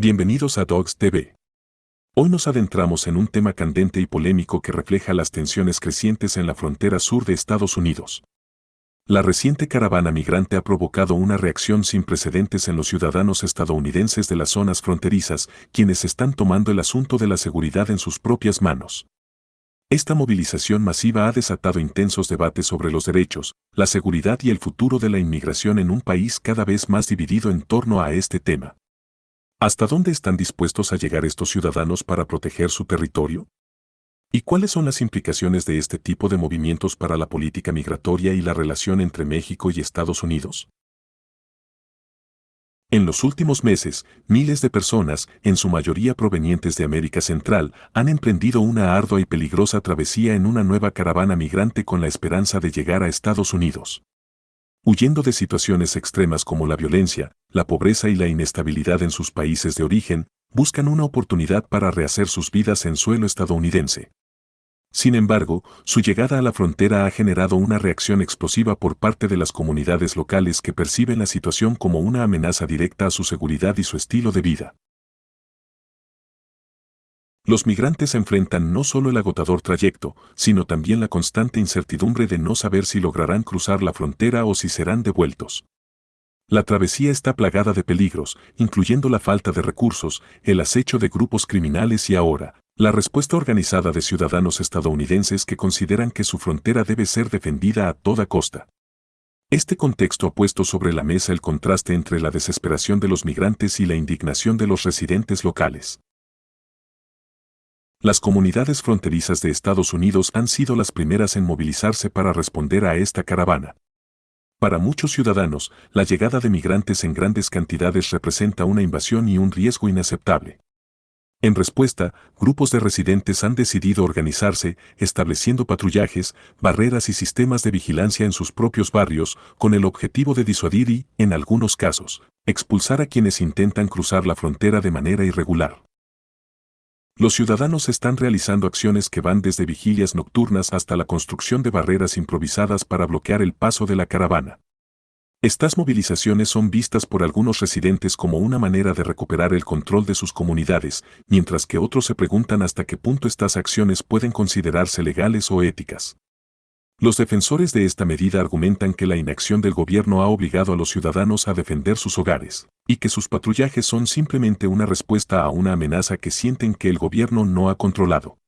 Bienvenidos a Dogs TV. Hoy nos adentramos en un tema candente y polémico que refleja las tensiones crecientes en la frontera sur de Estados Unidos. La reciente caravana migrante ha provocado una reacción sin precedentes en los ciudadanos estadounidenses de las zonas fronterizas, quienes están tomando el asunto de la seguridad en sus propias manos. Esta movilización masiva ha desatado intensos debates sobre los derechos, la seguridad y el futuro de la inmigración en un país cada vez más dividido en torno a este tema. ¿Hasta dónde están dispuestos a llegar estos ciudadanos para proteger su territorio? ¿Y cuáles son las implicaciones de este tipo de movimientos para la política migratoria y la relación entre México y Estados Unidos? En los últimos meses, miles de personas, en su mayoría provenientes de América Central, han emprendido una ardua y peligrosa travesía en una nueva caravana migrante con la esperanza de llegar a Estados Unidos. Huyendo de situaciones extremas como la violencia, la pobreza y la inestabilidad en sus países de origen, buscan una oportunidad para rehacer sus vidas en suelo estadounidense. Sin embargo, su llegada a la frontera ha generado una reacción explosiva por parte de las comunidades locales que perciben la situación como una amenaza directa a su seguridad y su estilo de vida. Los migrantes enfrentan no solo el agotador trayecto, sino también la constante incertidumbre de no saber si lograrán cruzar la frontera o si serán devueltos. La travesía está plagada de peligros, incluyendo la falta de recursos, el acecho de grupos criminales y ahora, la respuesta organizada de ciudadanos estadounidenses que consideran que su frontera debe ser defendida a toda costa. Este contexto ha puesto sobre la mesa el contraste entre la desesperación de los migrantes y la indignación de los residentes locales. Las comunidades fronterizas de Estados Unidos han sido las primeras en movilizarse para responder a esta caravana. Para muchos ciudadanos, la llegada de migrantes en grandes cantidades representa una invasión y un riesgo inaceptable. En respuesta, grupos de residentes han decidido organizarse, estableciendo patrullajes, barreras y sistemas de vigilancia en sus propios barrios, con el objetivo de disuadir y, en algunos casos, expulsar a quienes intentan cruzar la frontera de manera irregular. Los ciudadanos están realizando acciones que van desde vigilias nocturnas hasta la construcción de barreras improvisadas para bloquear el paso de la caravana. Estas movilizaciones son vistas por algunos residentes como una manera de recuperar el control de sus comunidades, mientras que otros se preguntan hasta qué punto estas acciones pueden considerarse legales o éticas. Los defensores de esta medida argumentan que la inacción del gobierno ha obligado a los ciudadanos a defender sus hogares, y que sus patrullajes son simplemente una respuesta a una amenaza que sienten que el gobierno no ha controlado.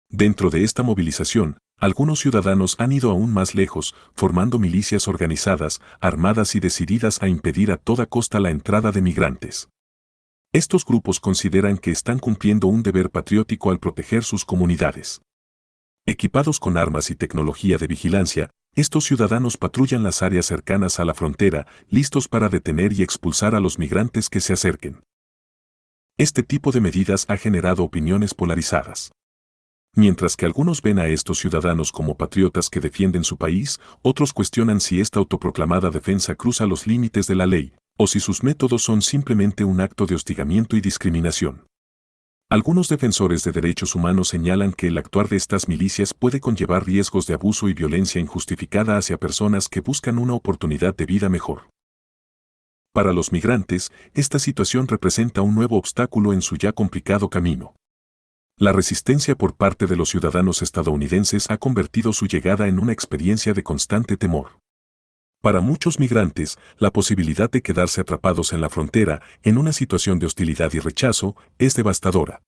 Dentro de esta movilización, algunos ciudadanos han ido aún más lejos, formando milicias organizadas, armadas y decididas a impedir a toda costa la entrada de migrantes. Estos grupos consideran que están cumpliendo un deber patriótico al proteger sus comunidades. Equipados con armas y tecnología de vigilancia, estos ciudadanos patrullan las áreas cercanas a la frontera, listos para detener y expulsar a los migrantes que se acerquen. Este tipo de medidas ha generado opiniones polarizadas. Mientras que algunos ven a estos ciudadanos como patriotas que defienden su país, otros cuestionan si esta autoproclamada defensa cruza los límites de la ley, o si sus métodos son simplemente un acto de hostigamiento y discriminación. Algunos defensores de derechos humanos señalan que el actuar de estas milicias puede conllevar riesgos de abuso y violencia injustificada hacia personas que buscan una oportunidad de vida mejor. Para los migrantes, esta situación representa un nuevo obstáculo en su ya complicado camino. La resistencia por parte de los ciudadanos estadounidenses ha convertido su llegada en una experiencia de constante temor. Para muchos migrantes, la posibilidad de quedarse atrapados en la frontera, en una situación de hostilidad y rechazo, es devastadora.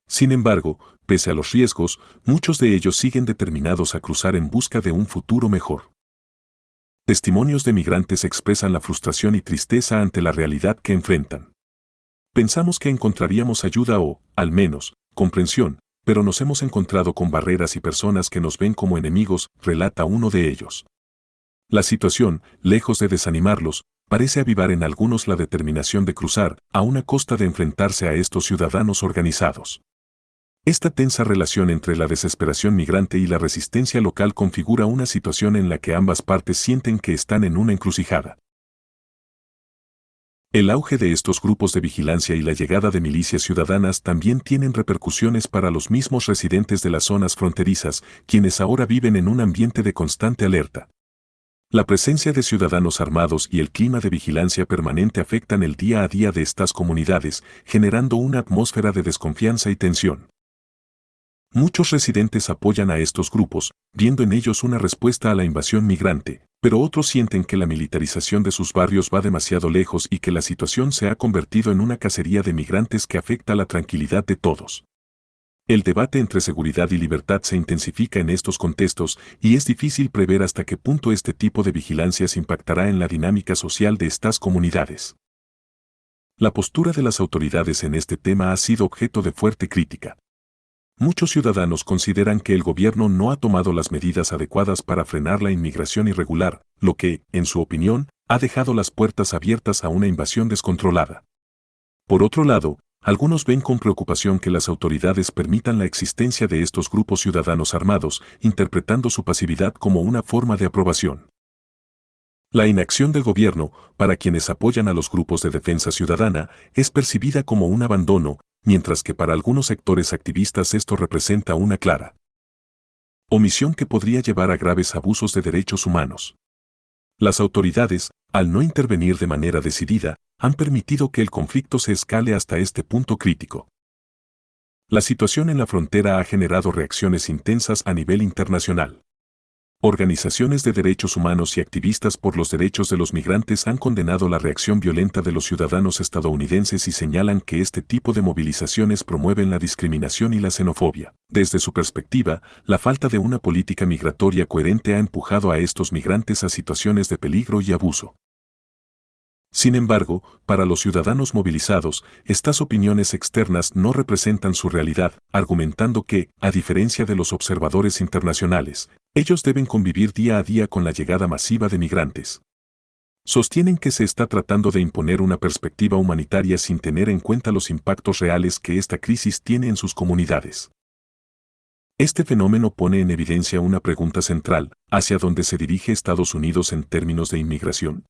Sin embargo, pese a los riesgos, muchos de ellos siguen determinados a cruzar en busca de un futuro mejor. Testimonios de migrantes expresan la frustración y tristeza ante la realidad que enfrentan. Pensamos que encontraríamos ayuda o, al menos, comprensión, pero nos hemos encontrado con barreras y personas que nos ven como enemigos, relata uno de ellos. La situación, lejos de desanimarlos, parece avivar en algunos la determinación de cruzar, a una costa de enfrentarse a estos ciudadanos organizados. Esta tensa relación entre la desesperación migrante y la resistencia local configura una situación en la que ambas partes sienten que están en una encrucijada. El auge de estos grupos de vigilancia y la llegada de milicias ciudadanas también tienen repercusiones para los mismos residentes de las zonas fronterizas, quienes ahora viven en un ambiente de constante alerta. La presencia de ciudadanos armados y el clima de vigilancia permanente afectan el día a día de estas comunidades, generando una atmósfera de desconfianza y tensión. Muchos residentes apoyan a estos grupos, viendo en ellos una respuesta a la invasión migrante, pero otros sienten que la militarización de sus barrios va demasiado lejos y que la situación se ha convertido en una cacería de migrantes que afecta la tranquilidad de todos. El debate entre seguridad y libertad se intensifica en estos contextos y es difícil prever hasta qué punto este tipo de vigilancias impactará en la dinámica social de estas comunidades. La postura de las autoridades en este tema ha sido objeto de fuerte crítica. Muchos ciudadanos consideran que el gobierno no ha tomado las medidas adecuadas para frenar la inmigración irregular, lo que, en su opinión, ha dejado las puertas abiertas a una invasión descontrolada. Por otro lado, algunos ven con preocupación que las autoridades permitan la existencia de estos grupos ciudadanos armados, interpretando su pasividad como una forma de aprobación. La inacción del gobierno, para quienes apoyan a los grupos de defensa ciudadana, es percibida como un abandono, mientras que para algunos sectores activistas esto representa una clara omisión que podría llevar a graves abusos de derechos humanos. Las autoridades, al no intervenir de manera decidida, han permitido que el conflicto se escale hasta este punto crítico. La situación en la frontera ha generado reacciones intensas a nivel internacional. Organizaciones de derechos humanos y activistas por los derechos de los migrantes han condenado la reacción violenta de los ciudadanos estadounidenses y señalan que este tipo de movilizaciones promueven la discriminación y la xenofobia. Desde su perspectiva, la falta de una política migratoria coherente ha empujado a estos migrantes a situaciones de peligro y abuso. Sin embargo, para los ciudadanos movilizados, estas opiniones externas no representan su realidad, argumentando que, a diferencia de los observadores internacionales, ellos deben convivir día a día con la llegada masiva de migrantes. Sostienen que se está tratando de imponer una perspectiva humanitaria sin tener en cuenta los impactos reales que esta crisis tiene en sus comunidades. Este fenómeno pone en evidencia una pregunta central: ¿hacia dónde se dirige Estados Unidos en términos de inmigración?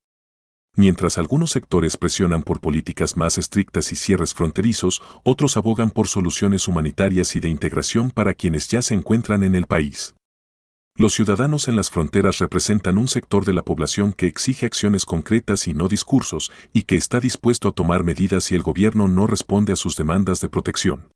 Mientras algunos sectores presionan por políticas más estrictas y cierres fronterizos, otros abogan por soluciones humanitarias y de integración para quienes ya se encuentran en el país. Los ciudadanos en las fronteras representan un sector de la población que exige acciones concretas y no discursos, y que está dispuesto a tomar medidas si el gobierno no responde a sus demandas de protección.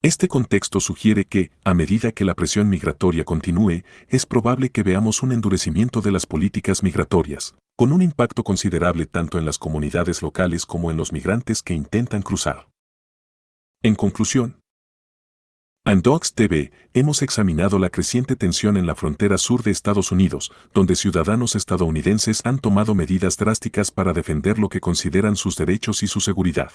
Este contexto sugiere que, a medida que la presión migratoria continúe, es probable que veamos un endurecimiento de las políticas migratorias, con un impacto considerable tanto en las comunidades locales como en los migrantes que intentan cruzar. En conclusión, en Docs TV hemos examinado la creciente tensión en la frontera sur de Estados Unidos, donde ciudadanos estadounidenses han tomado medidas drásticas para defender lo que consideran sus derechos y su seguridad.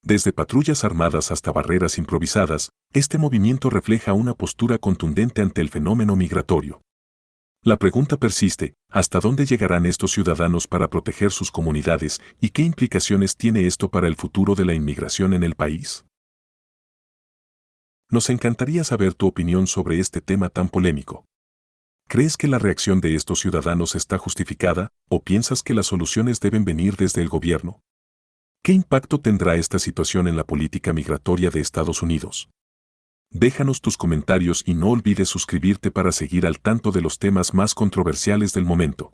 Desde patrullas armadas hasta barreras improvisadas, este movimiento refleja una postura contundente ante el fenómeno migratorio. La pregunta persiste: ¿hasta dónde llegarán estos ciudadanos para proteger sus comunidades y qué implicaciones tiene esto para el futuro de la inmigración en el país? Nos encantaría saber tu opinión sobre este tema tan polémico. ¿Crees que la reacción de estos ciudadanos está justificada, o piensas que las soluciones deben venir desde el gobierno? ¿Qué impacto tendrá esta situación en la política migratoria de Estados Unidos? Déjanos tus comentarios y no olvides suscribirte para seguir al tanto de los temas más controversiales del momento.